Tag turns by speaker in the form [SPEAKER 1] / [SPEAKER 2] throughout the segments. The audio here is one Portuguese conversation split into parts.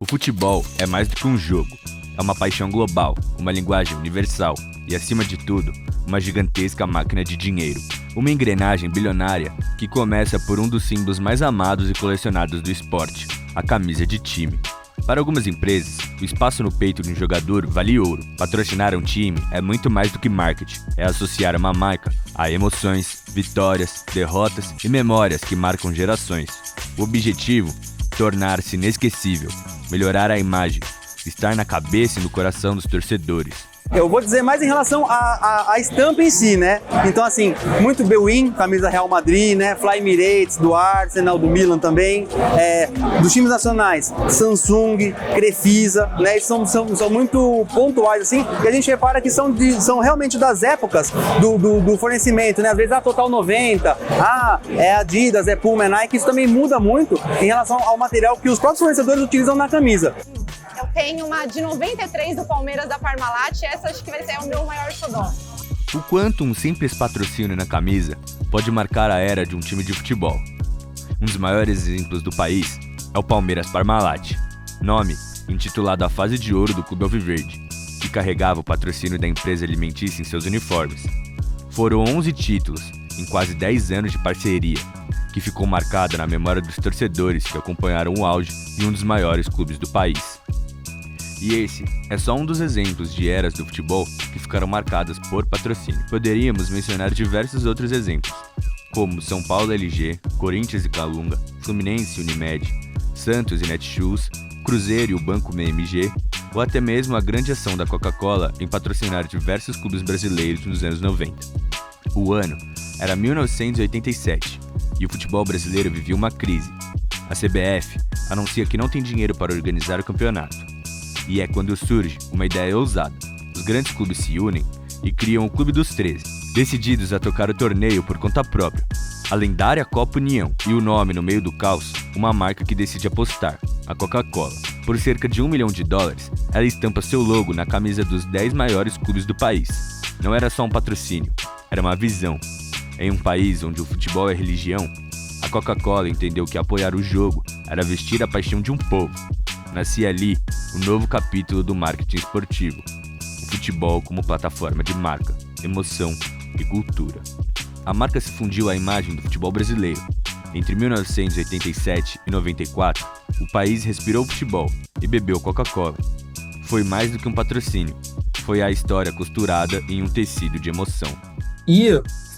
[SPEAKER 1] O futebol é mais do que um jogo. É uma paixão global, uma linguagem universal e, acima de tudo, uma gigantesca máquina de dinheiro. Uma engrenagem bilionária que começa por um dos símbolos mais amados e colecionados do esporte, a camisa de time. Para algumas empresas, o espaço no peito de um jogador vale ouro. Patrocinar um time é muito mais do que marketing. É associar uma marca a emoções, vitórias, derrotas e memórias que marcam gerações. O objetivo? Tornar-se inesquecível, melhorar a imagem, estar na cabeça e no coração dos torcedores.
[SPEAKER 2] Eu vou dizer mais em relação à estampa em si, né? Então, assim, muito Bwin, camisa Real Madrid, né? Fly Emirates, do Arsenal, do Milan também. Dos times nacionais, Samsung, Crefisa, né? Eles são muito pontuais, assim, e a gente repara que são realmente das épocas do fornecimento, né? Às vezes, Total 90, é Adidas, é Puma, é Nike. Isso também muda muito em relação ao material que os próprios fornecedores utilizam na camisa.
[SPEAKER 3] Eu tenho uma de 93 do Palmeiras da Parmalat e essa acho que vai ser o meu maior xodó.
[SPEAKER 1] O quanto um simples patrocínio na camisa pode marcar a era de um time de futebol. Um dos maiores exemplos do país é o Palmeiras Parmalat, nome intitulado à fase de ouro do Clube Alviverde, que carregava o patrocínio da empresa alimentícia em seus uniformes. Foram 11 títulos em quase 10 anos de parceria, que ficou marcada na memória dos torcedores que acompanharam o auge em um dos maiores clubes do país. E esse é só um dos exemplos de eras do futebol que ficaram marcadas por patrocínio. Poderíamos mencionar diversos outros exemplos, como São Paulo LG, Corinthians e Calunga, Fluminense e Unimed, Santos e Netshoes, Cruzeiro e o Banco BMG, ou até mesmo a grande ação da Coca-Cola em patrocinar diversos clubes brasileiros nos anos 90. O ano era 1987 e o futebol brasileiro vivia uma crise. A CBF anuncia que não tem dinheiro para organizar o campeonato. E é quando surge uma ideia ousada. Os grandes clubes se unem e criam o Clube dos 13, decididos a tocar o torneio por conta própria. A lendária Copa União e o nome no meio do caos, uma marca que decide apostar, a Coca-Cola. Por cerca de $1 milhão, ela estampa seu logo na camisa dos 10 maiores clubes do país. Não era só um patrocínio, era uma visão. Em um país onde o futebol é religião, a Coca-Cola entendeu que apoiar o jogo era vestir a paixão de um povo. Nascia ali um novo capítulo do marketing esportivo, o futebol como plataforma de marca, emoção e cultura. A marca se fundiu à imagem do futebol brasileiro. Entre 1987 e 94, o país respirou futebol e bebeu Coca-Cola. Foi mais do que um patrocínio, foi a história costurada em um tecido de emoção.
[SPEAKER 4] E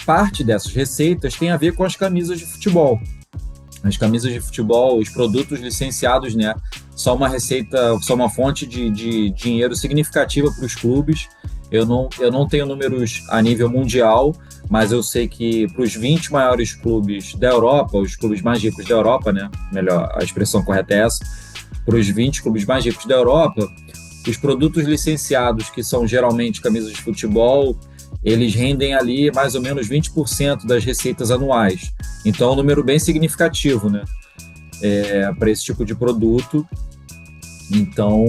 [SPEAKER 4] parte dessas receitas tem a ver com as camisas de futebol. As camisas de futebol, os produtos licenciados, né, são uma receita, são uma fonte de dinheiro significativa para os clubes. Eu não tenho números a nível mundial, mas eu sei que para os 20 maiores clubes da Europa, os clubes mais ricos da Europa, né, melhor, a expressão correta é essa, para os 20 clubes mais ricos da Europa, os produtos licenciados, que são geralmente camisas de futebol, eles rendem ali mais ou menos 20% das receitas anuais. Então é um número bem significativo, né? Para esse tipo de produto. Então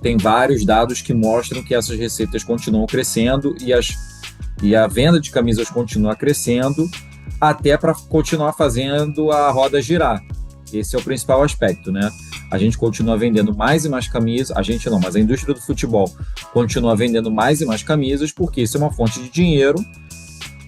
[SPEAKER 4] tem vários dados que mostram que essas receitas continuam crescendo e a venda de camisas continua crescendo até para continuar fazendo a roda girar. Esse é o principal aspecto, né? A gente continua vendendo mais e mais camisas, mas a indústria do futebol continua vendendo mais e mais camisas, porque isso é uma fonte de dinheiro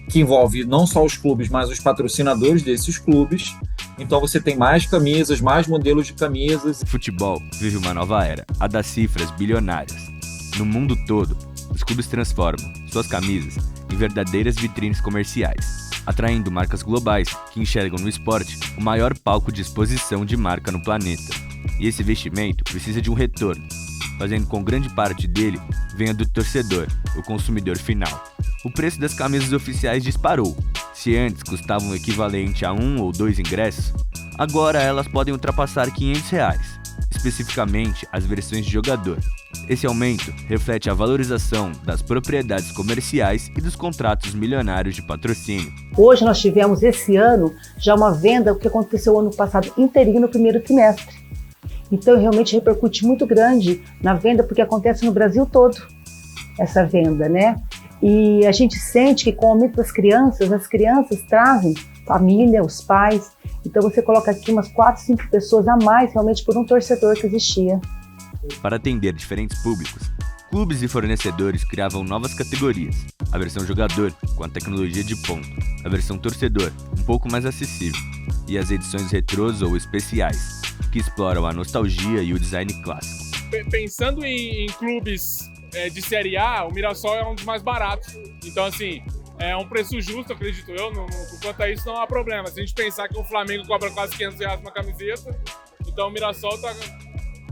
[SPEAKER 4] que envolve não só os clubes, mas os patrocinadores desses clubes. Então você tem mais camisas, mais modelos de camisas.
[SPEAKER 1] O futebol vive uma nova era, a das cifras bilionárias. No mundo todo, os clubes transformam suas camisas em verdadeiras vitrines comerciais, atraindo marcas globais que enxergam no esporte o maior palco de exposição de marca no planeta. E esse investimento precisa de um retorno, fazendo com grande parte dele venha do torcedor, o consumidor final. O preço das camisas oficiais disparou. Se antes custavam o equivalente a 1 ou 2 ingressos, agora elas podem ultrapassar R$500, especificamente as versões de jogador. Esse aumento reflete a valorização das propriedades comerciais e dos contratos milionários de patrocínio.
[SPEAKER 5] Hoje nós tivemos esse ano já uma venda que aconteceu ano passado inteirinho no primeiro trimestre. Então realmente repercute muito grande na venda, porque acontece no Brasil todo essa venda, né? E a gente sente que com o aumento das crianças, as crianças trazem família, os pais. Então você coloca aqui umas 4, 5 pessoas a mais realmente por um torcedor que existia.
[SPEAKER 1] Para atender diferentes públicos, clubes e fornecedores criavam novas categorias. A versão jogador, com a tecnologia de ponta. A versão torcedor, um pouco mais acessível. E as edições retrôs ou especiais, que exploram a nostalgia e o design clássico.
[SPEAKER 6] Pensando em clubes de Série A, o Mirassol é um dos mais baratos. Então, assim, é um preço justo, acredito eu. Quanto a isso, não há problema. Se a gente pensar que o Flamengo cobra quase R$500 uma camiseta, então o Mirassol tá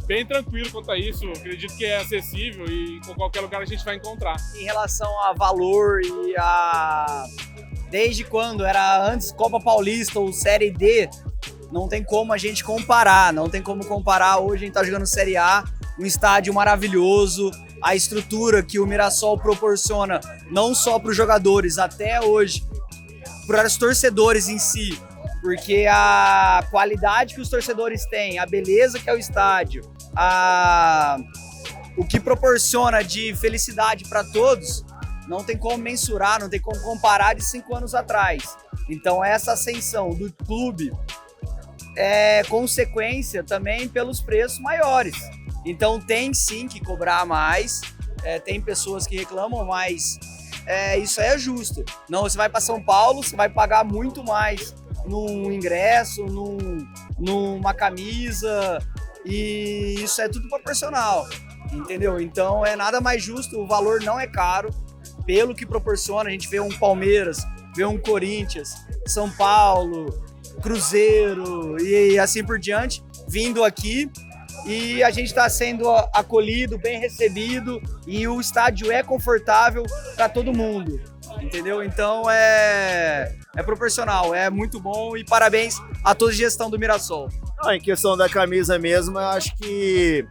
[SPEAKER 6] bem tranquilo quanto a isso. Acredito que é acessível e em qualquer lugar a gente vai encontrar.
[SPEAKER 7] Em relação a valor e a... Desde quando era antes Copa Paulista ou Série D, não tem como a gente comparar. Não tem como comparar. Hoje a gente tá jogando Série A, um estádio maravilhoso, a estrutura que o Mirassol proporciona, não só para os jogadores, até hoje, para os torcedores em si, porque a qualidade que os torcedores têm, a beleza que é o estádio, o que proporciona de felicidade para todos, não tem como mensurar, não tem como comparar de 5 anos atrás. Então essa ascensão do clube é consequência também pelos preços maiores. Então tem sim que cobrar mais, tem pessoas que reclamam, mas isso aí é justo. Não, você vai para São Paulo, você vai pagar muito mais num ingresso, numa camisa, e isso é tudo proporcional, entendeu? Então é nada mais justo, o valor não é caro, pelo que proporciona. A gente vê um Palmeiras, vê um Corinthians, São Paulo, Cruzeiro e assim por diante, vindo aqui. E a gente está sendo acolhido, bem recebido, e o estádio é confortável para todo mundo, entendeu? Então é proporcional, é muito bom, e parabéns a toda a gestão do Mirassol.
[SPEAKER 8] Em questão da camisa mesmo, eu acho que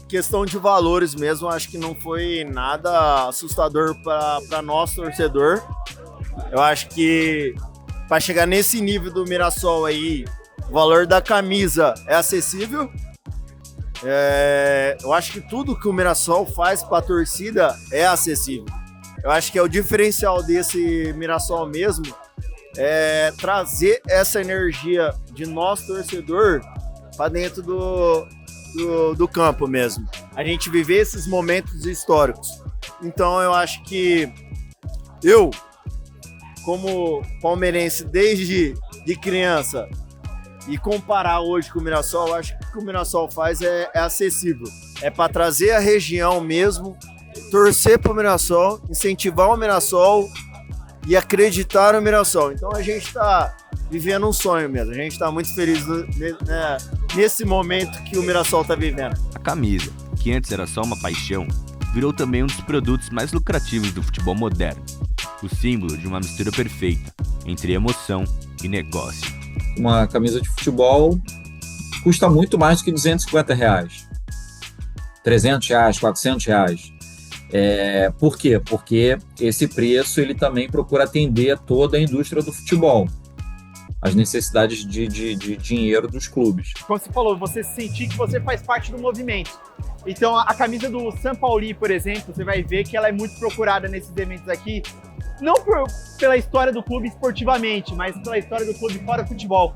[SPEAKER 8] questão de valores mesmo, acho que não foi nada assustador para nós, torcedor. Eu acho que para chegar nesse nível do Mirassol aí, o valor da camisa é acessível. Eu acho que tudo que o Mirassol faz para a torcida é acessível. Eu acho que é o diferencial desse Mirassol mesmo, é trazer essa energia de nós, torcedor, para dentro do campo mesmo. A gente viver esses momentos históricos. Então eu acho que eu, como palmeirense desde de criança, e comparar hoje com o Mirassol, eu acho que o que o Mirassol faz é acessível. É para trazer a região mesmo, torcer para o Mirassol, incentivar o Mirassol e acreditar no Mirassol. Então a gente está vivendo um sonho mesmo. A gente está muito feliz nesse momento que o Mirassol está vivendo.
[SPEAKER 1] A camisa, que antes era só uma paixão, virou também um dos produtos mais lucrativos do futebol moderno. O símbolo de uma mistura perfeita entre emoção e negócio.
[SPEAKER 4] Uma camisa de futebol custa muito mais do que R$250, R$300, R$400. Por quê? Porque esse preço ele também procura atender toda a indústria do futebol, as necessidades de dinheiro dos clubes.
[SPEAKER 9] Como você falou, você sentir que você faz parte do movimento. Então a camisa do São Paulo, por exemplo, você vai ver que ela é muito procurada nesses eventos aqui, não pela história do clube esportivamente, mas pela história do clube fora do futebol.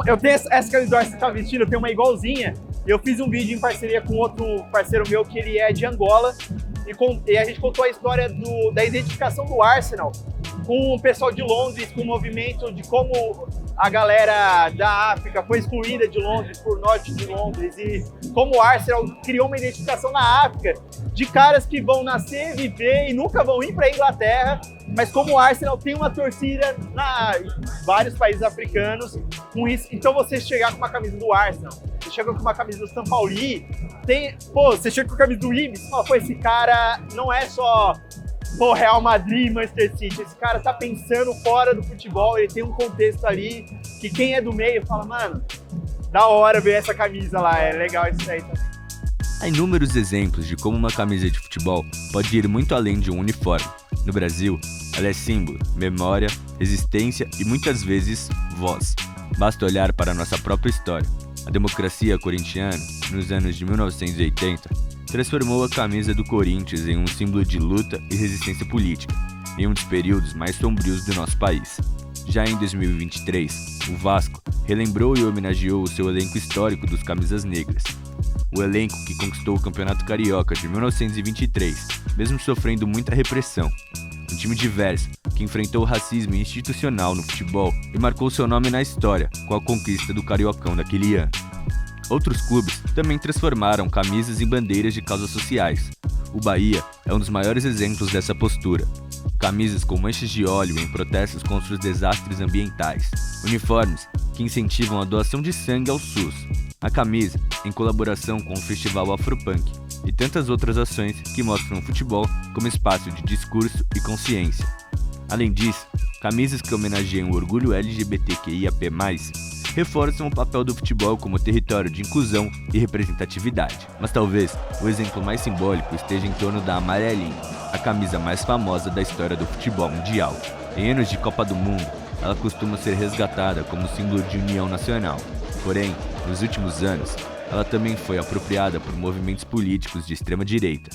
[SPEAKER 9] Eu tenho essa camisa que você está vestindo, eu tenho uma igualzinha. Eu fiz um vídeo em parceria com outro parceiro meu, que ele é de Angola, e a gente contou a história da identificação do Arsenal com o pessoal de Londres, com o movimento de como a galera da África foi excluída de Londres, por norte de Londres, e como o Arsenal criou uma identificação na África de caras que vão nascer, viver e nunca vão ir para a Inglaterra, mas como o Arsenal tem uma torcida em vários países africanos, com isso. Então você chegar com uma camisa do Arsenal, você chega com uma camisa do São Paulo, você chega com a camisa do Ibis, você fala, esse cara não é só Real Madrid, Manchester City, esse cara tá pensando fora do futebol, ele tem um contexto ali que quem é do meio fala, mano, da hora ver essa camisa lá, é legal isso aí também.
[SPEAKER 1] Há inúmeros exemplos de como uma camisa de futebol pode ir muito além de um uniforme. No Brasil, ela é símbolo, memória, resistência e muitas vezes voz. Basta olhar para a nossa própria história. A democracia corintiana, nos anos de 1980, transformou a camisa do Corinthians em um símbolo de luta e resistência política. em um dos períodos mais sombrios do nosso país. Já em 2023, o Vasco relembrou e homenageou o seu elenco histórico dos Camisas Negras. O elenco que conquistou o Campeonato Carioca de 1923, mesmo sofrendo muita repressão. Um time diverso, que enfrentou o racismo institucional no futebol e marcou seu nome na história com a conquista do Cariocão daquele ano. Outros clubes também transformaram camisas em bandeiras de causas sociais. O Bahia é um dos maiores exemplos dessa postura. Camisas com manchas de óleo em protestos contra os desastres ambientais. Uniformes que incentivam a doação de sangue ao SUS. A camisa em colaboração com o Festival Afropunk. E tantas outras ações que mostram o futebol como espaço de discurso e consciência. Além disso, camisas que homenageiam o orgulho LGBTQIAP+, reforçam o papel do futebol como território de inclusão e representatividade. Mas talvez o exemplo mais simbólico esteja em torno da amarelinha, a camisa mais famosa da história do futebol mundial. Em anos de Copa do Mundo, ela costuma ser resgatada como símbolo de união nacional. Porém, nos últimos anos, ela também foi apropriada por movimentos políticos de extrema-direita,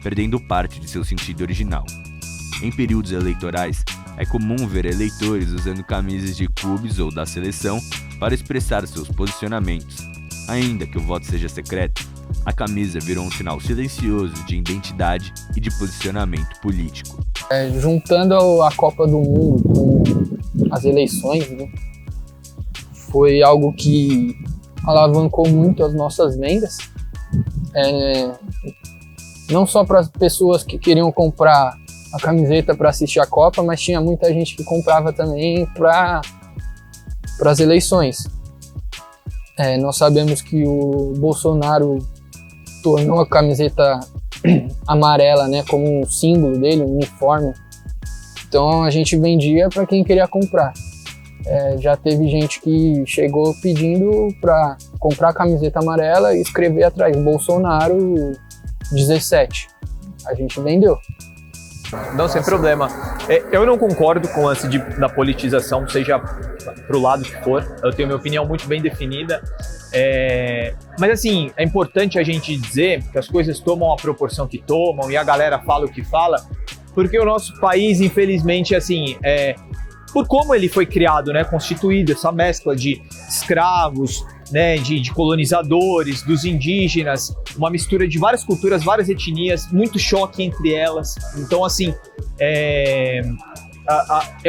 [SPEAKER 1] perdendo parte de seu sentido original. Em períodos eleitorais, é comum ver eleitores usando camisas de clubes ou da seleção para expressar seus posicionamentos. Ainda que o voto seja secreto, a camisa virou um sinal silencioso de identidade e de posicionamento político.
[SPEAKER 10] Juntando a Copa do Mundo com as eleições, né, foi algo que alavancou muito as nossas vendas, não só para as pessoas que queriam comprar a camiseta para assistir a Copa, mas tinha muita gente que comprava também para as eleições. Nós sabemos que o Bolsonaro tornou a camiseta amarela, né, como um símbolo dele, um uniforme. Então a gente vendia para quem queria comprar. Já teve gente que chegou pedindo para comprar a camiseta amarela e escrever atrás Bolsonaro 17. A gente vendeu.
[SPEAKER 11] Não, sem problema. Eu não concordo com o lance da politização, seja pro lado que for. Eu tenho minha opinião muito bem definida. Mas assim, é importante a gente dizer que as coisas tomam a proporção que tomam e a galera fala o que fala, porque o nosso país, infelizmente, assim, por como ele foi criado, né, constituído, essa mescla de escravos, né, de colonizadores, dos indígenas, uma mistura de várias culturas, várias etnias, muito choque entre elas. Então, assim, é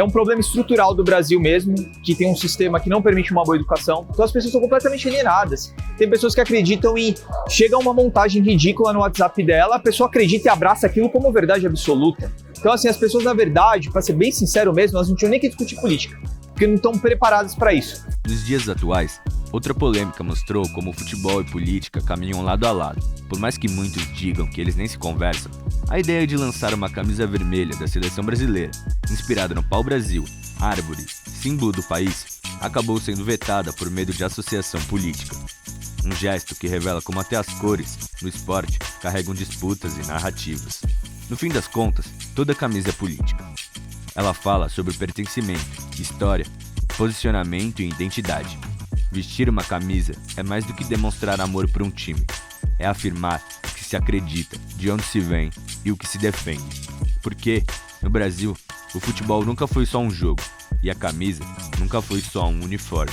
[SPEAKER 11] um problema estrutural do Brasil mesmo, que tem um sistema que não permite uma boa educação. Então as pessoas são completamente alienadas. Tem pessoas que acreditam em... Chega uma montagem ridícula no WhatsApp dela, a pessoa acredita e abraça aquilo como verdade absoluta. Então, assim, as pessoas, na verdade, para ser bem sincero mesmo, elas não tinham nem que discutir política, porque não estão preparadas para isso.
[SPEAKER 1] Nos dias atuais, outra polêmica mostrou como o futebol e política caminham lado a lado. Por mais que muitos digam que eles nem se conversam, a ideia de lançar uma camisa vermelha da seleção brasileira, inspirada no pau-brasil, árvore, símbolo do país, acabou sendo vetada por medo de associação política. Um gesto que revela como até as cores, no esporte, carregam disputas e narrativas. No fim das contas, toda camisa é política. Ela fala sobre pertencimento, história, posicionamento e identidade. Vestir uma camisa é mais do que demonstrar amor por um time. É afirmar o que se acredita, de onde se vem e o que se defende. Porque, no Brasil, o futebol nunca foi só um jogo e a camisa nunca foi só um uniforme.